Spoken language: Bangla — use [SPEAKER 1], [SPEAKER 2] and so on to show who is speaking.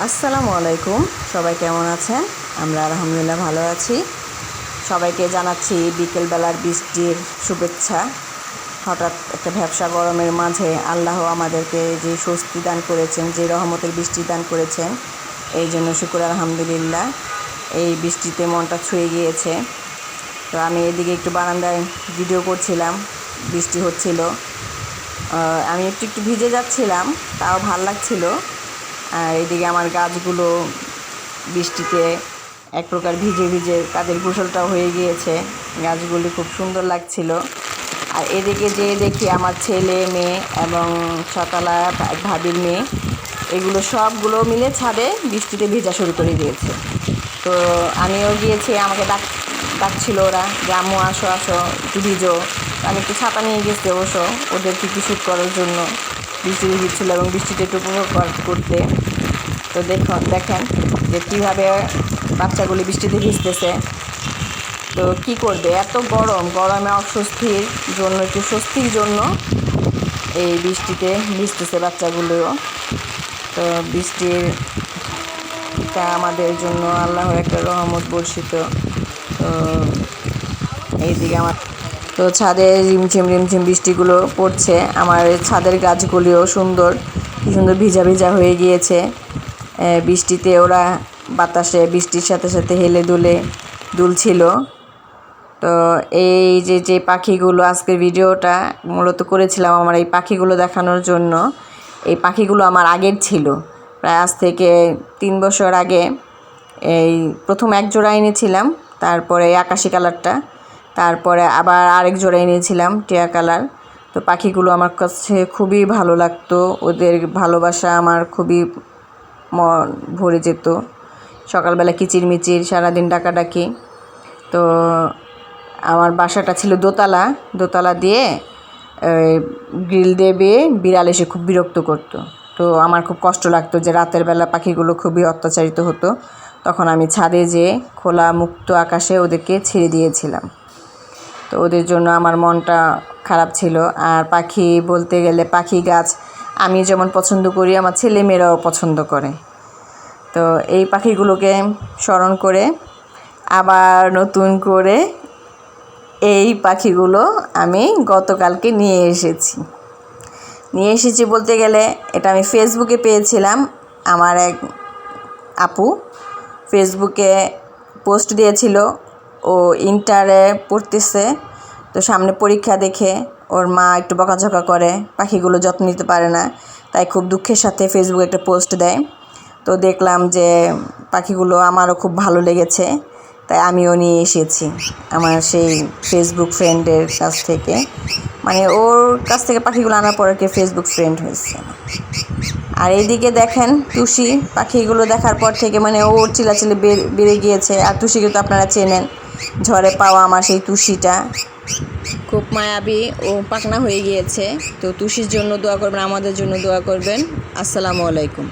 [SPEAKER 1] আসসালামু আলাইকুম। সবাই কেমন আছেন? আমরা আলহামদুলিল্লাহ ভালো আছি। সবাইকে জানাচ্ছি বিকেলবেলার বৃষ্টির শুভেচ্ছা। হঠাৎ একটা ভ্যাপসা গরমের মাঝে আল্লাহ আমাদেরকে যে স্বস্তি দান করেছেন, যে রহমতের বৃষ্টি দান করেছেন, এই জন্য শুকর আলহামদুলিল্লাহ। এই বৃষ্টিতে মনটা ছুঁয়ে গিয়েছে। তো আমি এদিকে একটু বারান্দায় ভিডিও করছিলাম, বৃষ্টি হচ্ছিল। আমি একটু একটু ভিজে যাচ্ছিলাম, তাও ভাল লাগছিল। আর এদিকে আমার গাছগুলো বৃষ্টিতে এক প্রকার ভিজে ভিজে তাদের গোসলটাও হয়ে গিয়েছে। গাছগুলি খুব সুন্দর লাগছিল। আর এদিকে যে দেখি আমার ছেলে মেয়ে এবং ছতলা ভাবির মেয়ে, এগুলো সবগুলো মিলে ছাদে বৃষ্টিতে ভেজা শুরু করে দিয়েছে। তো আমিও গিয়েছি, আমাকে ডাকছিল ওরা যে আম্মু আসো আসো একটু ভিজো। আমি একটু ছাতা নিয়ে গেছি অবশ্য ওদেরকে একটু শ্যুট করার জন্য। বৃষ্টি ভিজছিল এবং বৃষ্টিতে একটু উপভোগ করতে। তো দেখেন যে কীভাবে বাচ্চাগুলি বৃষ্টিতে ভিজতেছে। তো কি করবে, এত গরমে অস্বস্তির জন্য, একটু স্বস্তির জন্য এই বৃষ্টিতে ভিজতেছে বাচ্চাগুলোও। তো বৃষ্টিটা আমাদের জন্য আল্লাহর একটা রহমত বর্ষিত। তো এইদিকে আমার তো ছাদে রিমঝিম রিমঝিম বৃষ্টিগুলো পড়ছে। আমার ছাদের গাছগুলিও কি সুন্দর ভিজা ভিজা হয়ে গিয়েছে বৃষ্টিতে। ওরা বাতাসে বৃষ্টির সাথে সাথে হেলে দুলছিল। তো এই যে পাখিগুলো, আজকের ভিডিওটা মূলত করেছিলাম আমার এই পাখিগুলো দেখানোর জন্য। এই পাখিগুলো আমার আগের ছিল, প্রায় আজ থেকে 3 বছর আগে। এই প্রথম এক জোড়া এনেছিলাম, তারপরে আকাশি কালারটা, তারপরে আবার আরেক জোড়া এনেছিলাম টিয়া কালার। তো পাখিগুলো আমার কাছে খুবই ভালো লাগতো, ওদের ভালোবাসা আমার খুবই মন ভরে যেত। সকালবেলা কিচিরমিচির, সারাদিন ডাকাডাকি। তো আমার বাসাটা ছিল দোতলা দিয়ে গ্রিল দেবে, বিড়াল এসে খুব বিরক্ত করতো। তো আমার খুব কষ্ট লাগতো যে রাতের বেলা পাখিগুলো খুবই অত্যাচারিত হতো। তখন আমি ছাদে যেয়ে খোলা মুক্ত আকাশে ওদেরকে ছেড়ে দিয়েছিলাম। তো ওদের জন্য আমার মনটা খারাপ ছিল। আর পাখি বলতে গেলে পাখি গাছ আমি যেমন পছন্দ করি, আমার ছেলে মেয়েরাও পছন্দ করে। তো এই পাখিগুলোকে স্মরণ করে আবার নতুন করে এই পাখিগুলো আমি গতকালকে নিয়ে এসেছি বলতে গেলে এটা আমি ফেসবুকে পেয়েছিলাম। আমার এক আপু ফেসবুকে পোস্ট দিয়েছিল, ও ইন্টারে পড়তেছে। তো সামনে পরীক্ষা দেখে ওর মা একটু বকাঝকা করে, পাখিগুলো যত্ন নিতে পারে না, তাই খুব দুঃখের সাথে ফেসবুকে একটা পোস্ট দেয়। তো দেখলাম যে পাখিগুলো আমারও খুব ভালো লেগেছে, তাই আমিও নিয়ে এসেছি আমার সেই ফেসবুক ফ্রেন্ডের কাছ থেকে। মানে ওর কাছ থেকে পাখিগুলো আনার পর আর কি ফেসবুক ফ্রেন্ড হয়েছে। আর এইদিকে দেখেন টুসি, পাখিগুলো দেখার পর থেকে মানে ওর চিল্লাচিল্লি বেড়ে গিয়েছে। আর টুসিকে তো আপনারা চেনেন, ঝড়ে পাওয়া আমার সেই টুসিটা খুব মায়াবী ও পাকনা হয়ে গিয়েছে। তো টুসির জন্য দোয়া করবেন, আমাদের জন্য দোয়া করবেন। আসসালামু আলাইকুম।